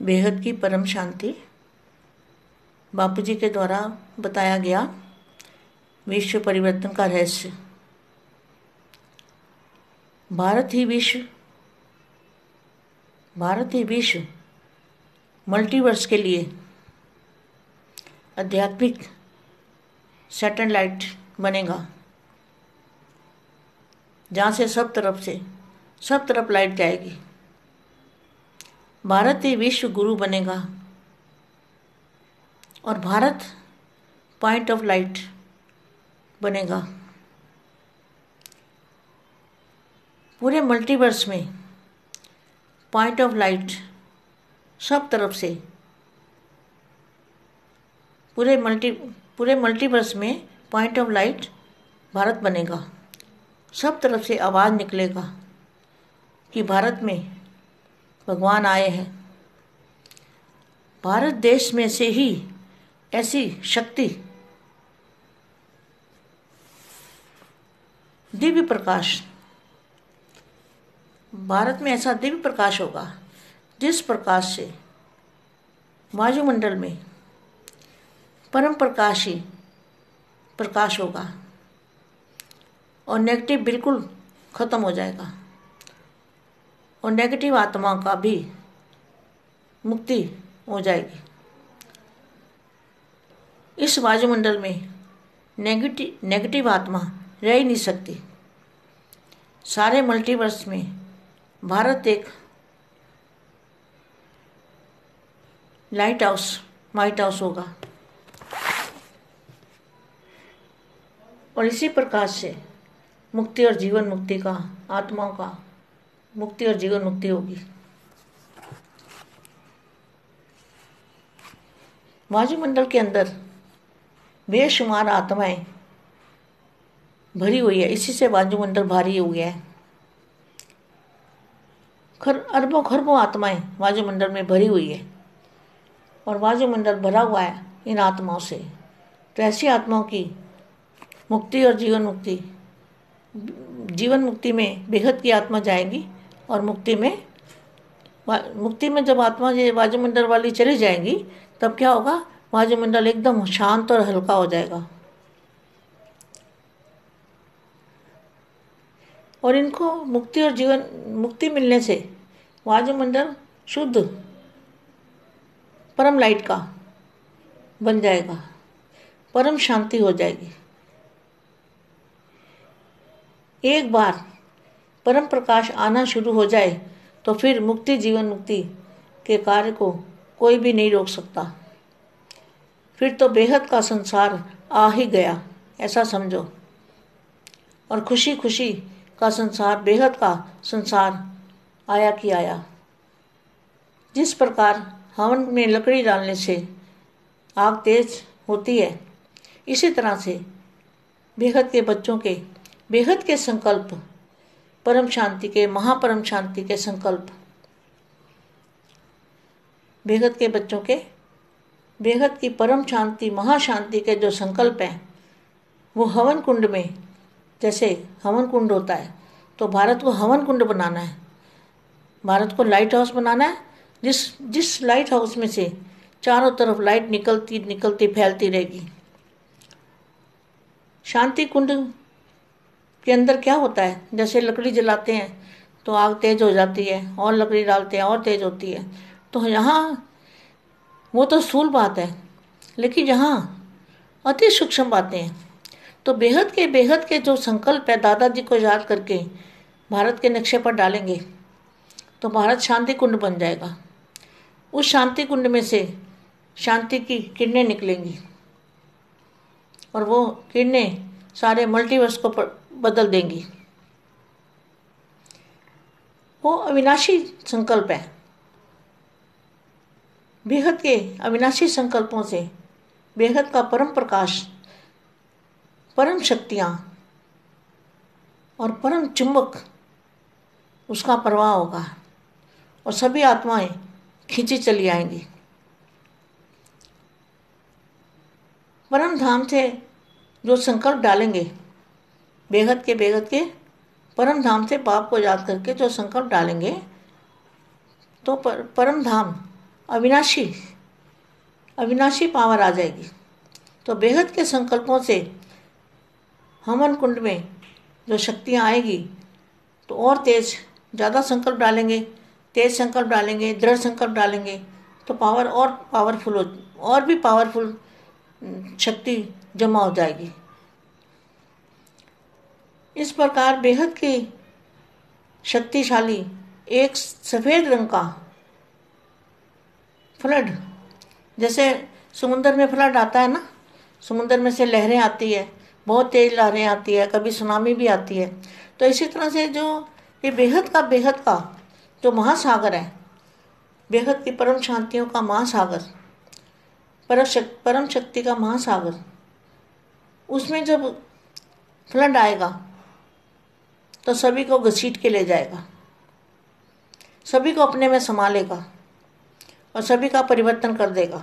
बेहद की परम शांति बापूजी के द्वारा बताया गया विश्व परिवर्तन का रहस्य। भारत ही विश्व मल्टीवर्स के लिए आध्यात्मिक सैटेलाइट बनेगा, जहाँ से सब तरफ लाइट जाएगी। भारत ही विश्व गुरु बनेगा और भारत पॉइंट ऑफ लाइट बनेगा। पूरे मल्टीवर्स में पॉइंट ऑफ लाइट सब तरफ से, पूरे मल्टीवर्स में पॉइंट ऑफ लाइट भारत बनेगा। सब तरफ से आवाज़ निकलेगा कि भारत में भगवान आए हैं। भारत देश में से ही ऐसी शक्ति, दिव्य प्रकाश, भारत में ऐसा दिव्य प्रकाश होगा जिस प्रकाश से वायुमंडल में परम प्रकाश ही प्रकाश होगा और नेगेटिव बिल्कुल खत्म हो जाएगा और नेगेटिव आत्मा का भी मुक्ति हो जाएगी। इस वायुमंडल में नेगेटिव आत्मा रह ही नहीं सकती। सारे मल्टीवर्स में भारत एक लाइट हाउस होगा और इसी प्रकार से मुक्ति और जीवन मुक्ति का, आत्माओं का मुक्ति और जीवन मुक्ति होगी। वायुमंडल के अंदर बेशुमार आत्माएं भरी हुई है, इसी से वायुमंडल भारी हो गया है। अरबों खरबों आत्माएं वायुमंडल में भरी हुई है और वायुमंडल भरा हुआ है इन आत्माओं से। तो ऐसी आत्माओं की मुक्ति और जीवन मुक्ति में बेहद की आत्मा जाएगी और मुक्ति में जब आत्मा ये वायुमंडल वाली चली जाएंगी तब क्या होगा, वायुमंडल एकदम शांत और हल्का हो जाएगा और इनको मुक्ति और जीवन मुक्ति मिलने से वायुमंडल शुद्ध परम लाइट का बन जाएगा, परम शांति हो जाएगी। एक बार परम प्रकाश आना शुरू हो जाए तो फिर मुक्ति जीवन मुक्ति के कार्य को कोई भी नहीं रोक सकता। फिर तो बेहद का संसार आ ही गया ऐसा समझो और खुशी खुशी का संसार, बेहद का संसार आया कि आया। जिस प्रकार हवन में लकड़ी डालने से आग तेज होती है, इसी तरह से बेहद के बच्चों के बेहद के संकल्प, परम शांति के, महापरम शांति के संकल्प, बेहद के बच्चों के बेहद की परम शांति, महाशांति के जो संकल्प हैं वो हवन कुंड में, जैसे हवन कुंड होता है तो भारत को हवन कुंड बनाना है, भारत को लाइट हाउस बनाना है। जिस लाइट हाउस में से चारों तरफ लाइट निकलती फैलती रहेगी। शांति कुंड के अंदर क्या होता है, जैसे लकड़ी जलाते हैं तो आग तेज हो जाती है और लकड़ी डालते हैं और तेज होती है। तो यहाँ वो तो स्थूल बात है, लेकिन यहाँ अति सूक्ष्म बातें हैं। तो बेहद के जो संकल्प है दादाजी को याद करके भारत के नक्शे पर डालेंगे तो भारत शांति कुंड बन जाएगा। उस शांति कुंड में से शांति की किरणें निकलेंगी और वो किरणें सारे मल्टीवर्स को बदल देंगी। वो अविनाशी संकल्प है। बेहद के अविनाशी संकल्पों से बेहद का परम प्रकाश, परम शक्तियाँ और परम चुंबक उसका प्रवाह होगा और सभी आत्माएं खींची चली आएंगी। परम धाम से जो संकल्प डालेंगे, बेहद के परम धाम से बाप को याद करके जो संकल्प डालेंगे तो परम धाम अविनाशी अविनाशी पावर आ जाएगी। तो बेहद के संकल्पों से हवन कुंड में जो शक्तियाँ आएगी तो और तेज, ज़्यादा संकल्प डालेंगे, तेज संकल्प डालेंगे, दृढ़ संकल्प डालेंगे तो पावर और पावरफुल और भी पावरफुल शक्ति जमा हो जाएगी। इस प्रकार बेहद की शक्तिशाली एक सफ़ेद रंग का फ्लड, जैसे समुंदर में फ्लड आता है ना, समुंदर में से लहरें आती है, बहुत तेज़ लहरें आती है, कभी सुनामी भी आती है। तो इसी तरह से जो ये बेहद का जो महासागर है, बेहद की परम शांतियों का महासागर, परम शक्ति का महासागर, उसमें जब फ्लड आएगा तो सभी को घसीट के ले जाएगा, सभी को अपने में समा लेगा और सभी का परिवर्तन कर देगा।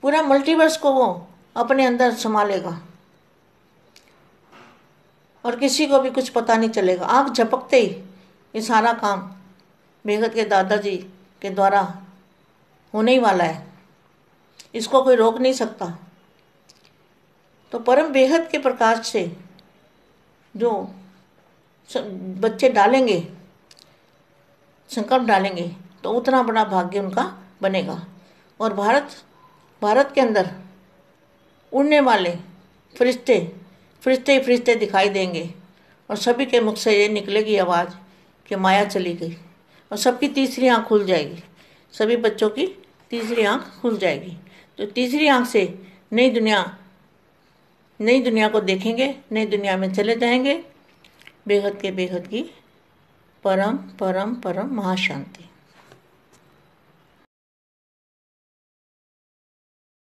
पूरा मल्टीवर्स को वो अपने अंदर समा लेगा और किसी को भी कुछ पता नहीं चलेगा। आँख झपकते ही ये सारा काम बेहद के दादाजी के द्वारा होने ही वाला है, इसको कोई रोक नहीं सकता। तो परम बेहद के प्रकाश से जो बच्चे डालेंगे, संकल्प डालेंगे तो उतना बड़ा भाग्य उनका बनेगा। और भारत के अंदर उड़ने वाले फरिश्ते ही फरिश्ते दिखाई देंगे और सभी के मुख से ये निकलेगी आवाज़ कि माया चली गई और सबकी तीसरी आँख खुल जाएगी, सभी बच्चों की तीसरी आँख खुल जाएगी। तो तीसरी आँख से नई दुनिया को देखेंगे, नई दुनिया में चले जाएंगे। बेहद की परम महाशांति।